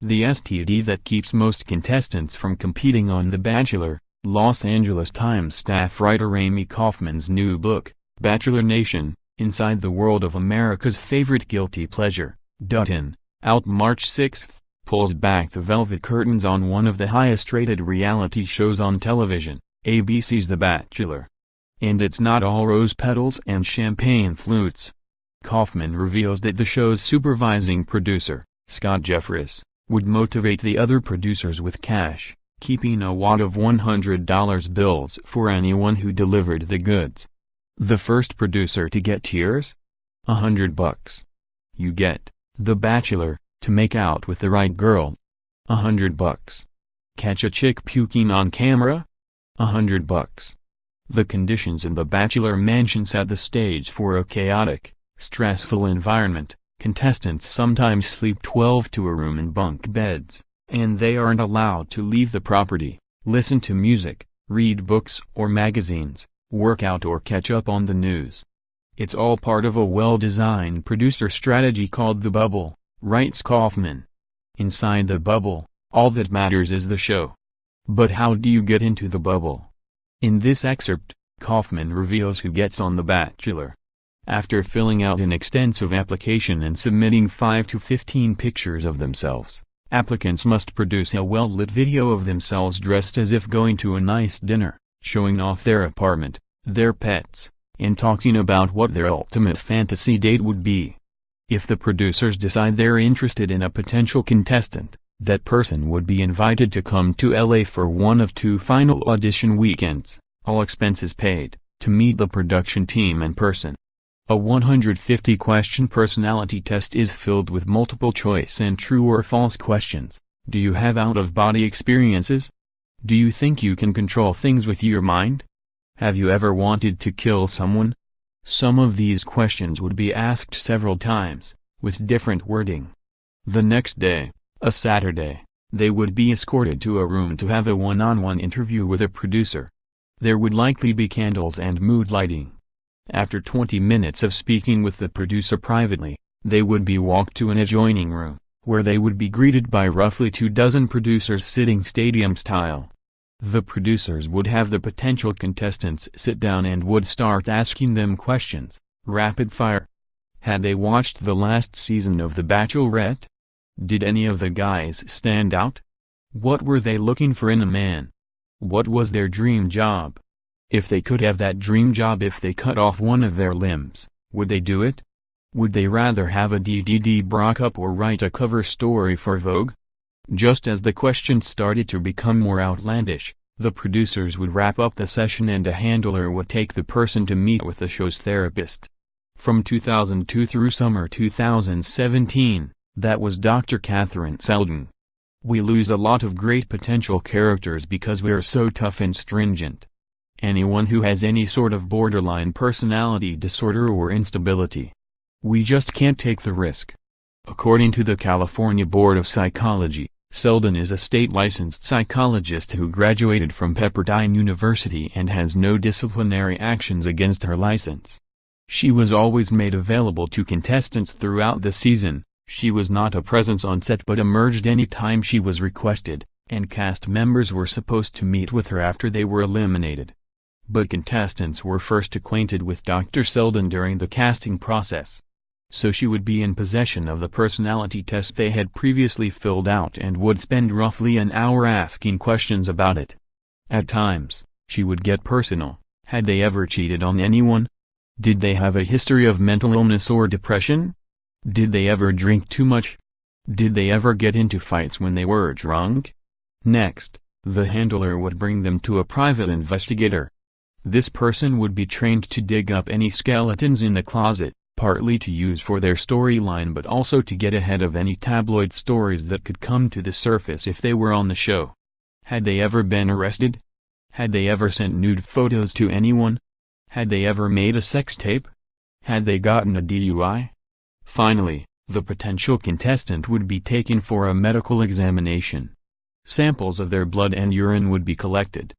the STD that keeps most contestants from competing on The Bachelor. Los Angeles Times staff writer Amy Kaufman's new book, Bachelor Nation, Inside the World of America's Favorite Guilty Pleasure, Dutton, out March 6, pulls back the velvet curtains on one of the highest-rated reality shows on television, ABC's The Bachelor. And it's not all rose petals and champagne flutes. Kaufman reveals that the show's supervising producer, Scott Jeffress, would motivate the other producers with cash, keeping a wad of $100 bills for anyone who delivered the goods. The first producer to get tears? $100. You get The Bachelor to make out with the right girl. $100. Catch a chick puking on camera? $100. The conditions in the Bachelor mansion set the stage for a chaotic, stressful environment. Contestants sometimes sleep 12 to a room in bunk beds, and they aren't allowed to leave the property, listen to music, read books or magazines, work out or catch up on the news. It's all part of a well-designed producer strategy called the bubble, writes Kaufman. Inside the bubble, all that matters is the show. But how do you get into the bubble? In this excerpt, Kaufman reveals who gets on The Bachelor. After filling out an extensive application and submitting 5 to 15 pictures of themselves, applicants must produce a well-lit video of themselves dressed as if going to a nice dinner, showing off their apartment, their pets, and talking about what their ultimate fantasy date would be. If the producers decide they're interested in a potential contestant, that person would be invited to come to LA for one of 2 final audition weekends, all expenses paid, to meet the production team in person. A 150-question personality test is filled with multiple choice and true or false questions. Do you have out-of-body experiences? Do you think you can control things with your mind? Have you ever wanted to kill someone? Some of these questions would be asked several times, with different wording. The next day, a Saturday, they would be escorted to a room to have a one-on-one interview with a producer. There would likely be candles and mood lighting. After 20 minutes of speaking with the producer privately, they would be walked to an adjoining room, where they would be greeted by roughly 24 producers sitting stadium-style. The producers would have the potential contestants sit down and would start asking them questions, rapid fire. Had they watched the last season of The Bachelorette? Did any of the guys stand out? What were they looking for in a man? What was their dream job? If they could have that dream job if they cut off one of their limbs, would they do it? Would they rather have a DDD breakup or write a cover story for Vogue? Just as the questions started to become more outlandish, the producers would wrap up the session and a handler would take the person to meet with the show's therapist. From 2002 through summer 2017, that was Dr. Catherine Selden. We lose a lot of great potential characters because we're so tough and stringent. Anyone who has any sort of borderline personality disorder or instability. We just can't take the risk. According to the California Board of Psychology, Selden is a state-licensed psychologist who graduated from Pepperdine University and has no disciplinary actions against her license. She was always made available to contestants throughout the season. She was not a presence on set but emerged any time she was requested, and cast members were supposed to meet with her after they were eliminated. But contestants were first acquainted with Dr. Selden during the casting process. So she would be in possession of the personality test they had previously filled out and would spend roughly an hour asking questions about it. At times, she would get personal. Had they ever cheated on anyone? Did they have a history of mental illness or depression? Did they ever drink too much? Did they ever get into fights when they were drunk? Next, the handler would bring them to a private investigator. This person would be trained to dig up any skeletons in the closet, partly to use for their storyline but also to get ahead of any tabloid stories that could come to the surface if they were on the show. Had they ever been arrested? Had they ever sent nude photos to anyone? Had they ever made a sex tape? Had they gotten a DUI? Finally, the potential contestant would be taken for a medical examination. Samples of their blood and urine would be collected.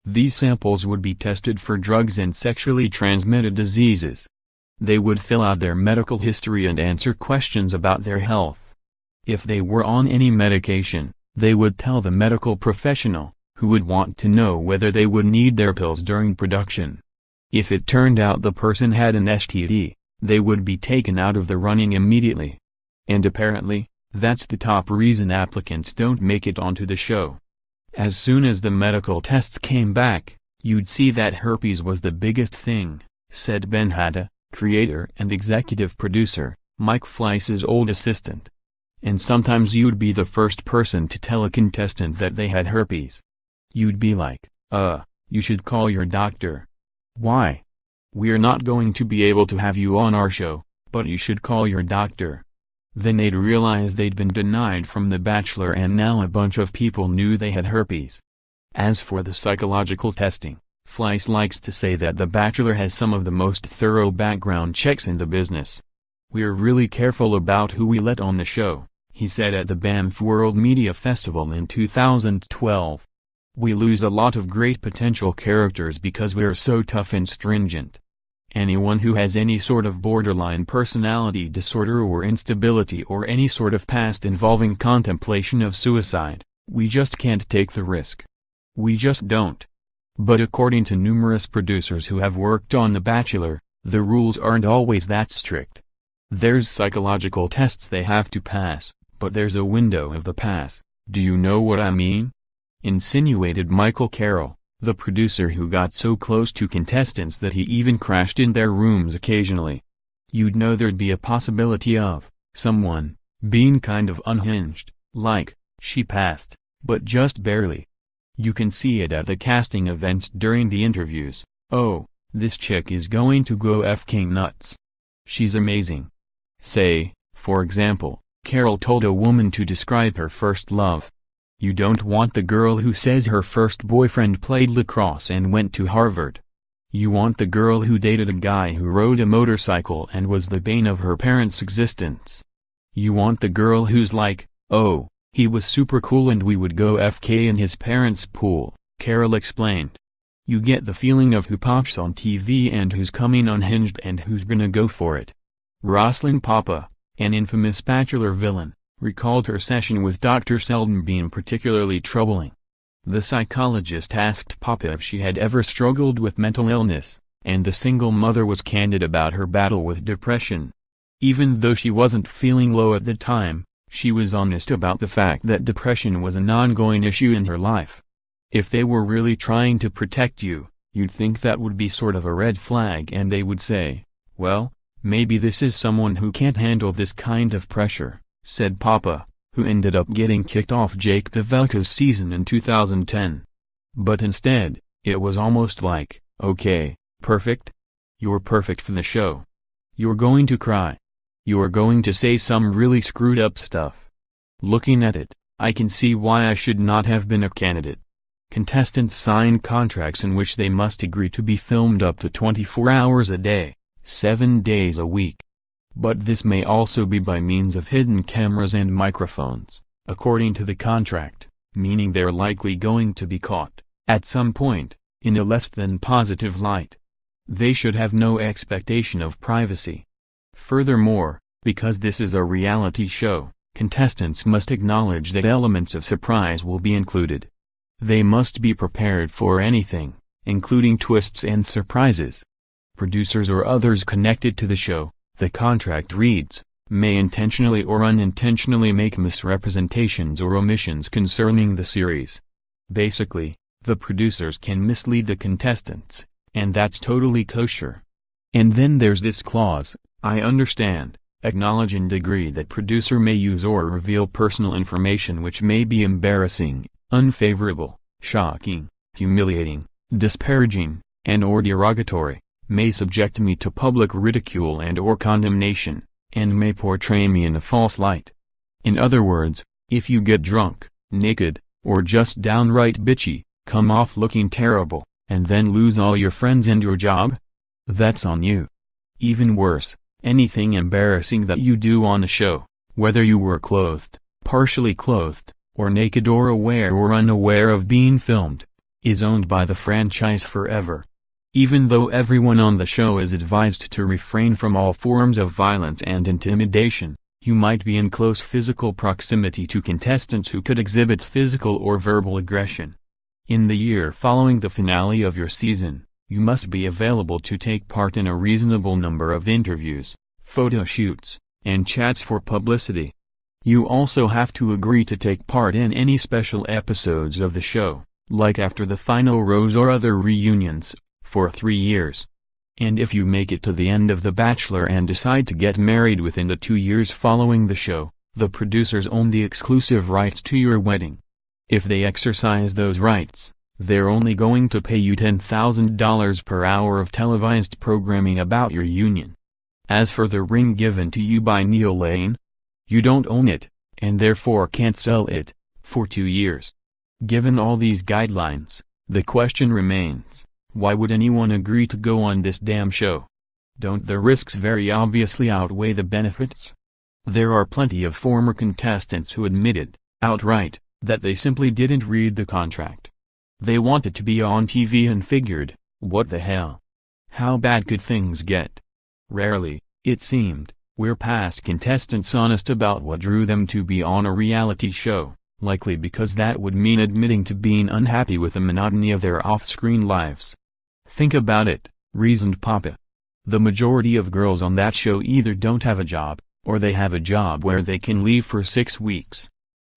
These samples would be tested for drugs and sexually transmitted diseases. They would fill out their medical history and answer questions about their health. If they were on any medication, they would tell the medical professional, who would want to know whether they would need their pills during production. If it turned out the person had an STD, they would be taken out of the running immediately. And apparently, that's the top reason applicants don't make it onto the show. As soon as the medical tests came back, you'd see that herpes was the biggest thing, said Ben Hatta, creator and executive producer, Mike Fleiss's old assistant. And sometimes you'd be the first person to tell a contestant that they had herpes. You'd be like, you should call your doctor. Why? We're not going to be able to have you on our show, but you should call your doctor. Then they'd realize they'd been denied from The Bachelor and now a bunch of people knew they had herpes. As for the psychological testing, Fleiss likes to say that The Bachelor has some of the most thorough background checks in the business. We're really careful about who we let on the show, he said at the Banff World Media Festival in 2012. We lose a lot of great potential characters because we're so tough and stringent. Anyone who has any sort of borderline personality disorder or instability or any sort of past involving contemplation of suicide, we just can't take the risk. We just don't. But according to numerous producers who have worked on The Bachelor, the rules aren't always that strict. There's psychological tests they have to pass, but there's a window of the pass. Do you know what I mean? Insinuated Michael Carroll, the producer who got so close to contestants that he even crashed in their rooms occasionally. You'd know there'd be a possibility of someone being kind of unhinged, like, she passed, but just barely. You can see it at the casting events during the interviews. Oh, this chick is going to go f***ing nuts. She's amazing. Say, for example, Carol told a woman to describe her first love. You don't want the girl who says her first boyfriend played lacrosse and went to Harvard. You want the girl who dated a guy who rode a motorcycle and was the bane of her parents' existence. You want the girl who's like, oh, he was super cool and we would go FK in his parents' pool, Carol explained. You get the feeling of who pops on TV and who's coming unhinged and who's gonna go for it. Roslyn Papa, an infamous Bachelor villain, recalled her session with Dr. Selden being particularly troubling. The psychologist asked Papa if she had ever struggled with mental illness, and the single mother was candid about her battle with depression. Even though she wasn't feeling low at the time, she was honest about the fact that depression was an ongoing issue in her life. If they were really trying to protect you, you'd think that would be sort of a red flag and they would say, well, maybe this is someone who can't handle this kind of pressure, said Papa, who ended up getting kicked off Jake Pavelka's season in 2010. But instead, it was almost like, okay, perfect? You're perfect for the show. You're going to cry. You're going to say some really screwed up stuff. Looking at it, I can see why I should not have been a candidate. Contestants sign contracts in which they must agree to be filmed up to 24 hours a day, 7 days a week. But this may also be by means of hidden cameras and microphones, according to the contract, meaning they're likely going to be caught, at some point, in a less than positive light. They should have no expectation of privacy. Furthermore, because this is a reality show, contestants must acknowledge that elements of surprise will be included. They must be prepared for anything, including twists and surprises. Producers or others connected to the show, the contract reads, may intentionally or unintentionally make misrepresentations or omissions concerning the series. Basically, the producers can mislead the contestants, and that's totally kosher. And then there's this clause, I understand, acknowledge and agree that producer may use or reveal personal information which may be embarrassing, unfavorable, shocking, humiliating, disparaging, and/or derogatory, may subject me to public ridicule and/or condemnation, and may portray me in a false light. In other words, if you get drunk, naked, or just downright bitchy, come off looking terrible, and then lose all your friends and your job, that's on you. Even worse, anything embarrassing that you do on a show, whether you were clothed, partially clothed, or naked or aware or unaware of being filmed, is owned by the franchise forever. Even though everyone on the show is advised to refrain from all forms of violence and intimidation, You might be in close physical proximity to contestants who could exhibit physical or verbal aggression. In the year following the finale of your season, you must be available to take part in a reasonable number of interviews, photo shoots, and chats for publicity. You also have to agree to take part in any special episodes of the show, like after the final rose or other reunions, for 3 years. And if you make it to the end of The Bachelor and decide to get married within the 2 years following the show, the producers own the exclusive rights to your wedding. If they exercise those rights, they're only going to pay you $10,000 per hour of televised programming about your union. As for the ring given to you by Neil Lane, you don't own it, and therefore can't sell it, for 2 years. Given all these guidelines, the question remains, why would anyone agree to go on this damn show? Don't the risks very obviously outweigh the benefits? There are plenty of former contestants who admitted, outright, that they simply didn't read the contract. They wanted to be on TV and figured, what the hell? How bad could things get? Rarely, it seemed, were past contestants honest about what drew them to be on a reality show, likely because that would mean admitting to being unhappy with the monotony of their off-screen lives. Think about it, reasoned Papa. The majority of girls on that show either don't have a job, or they have a job where they can leave for 6 weeks.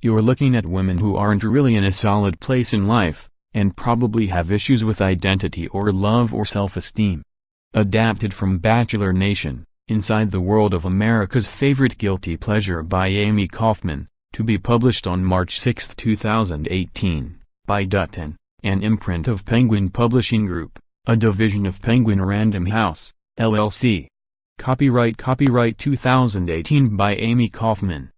You're looking at women who aren't really in a solid place in life, and probably have issues with identity or love or self-esteem. Adapted from Bachelor Nation, Inside the World of America's Favorite Guilty Pleasure by Amy Kaufman, to be published on March 6, 2018, by Dutton, an imprint of Penguin Publishing Group, a division of Penguin Random House, LLC. Copyright 2018 by Amy Kaufman.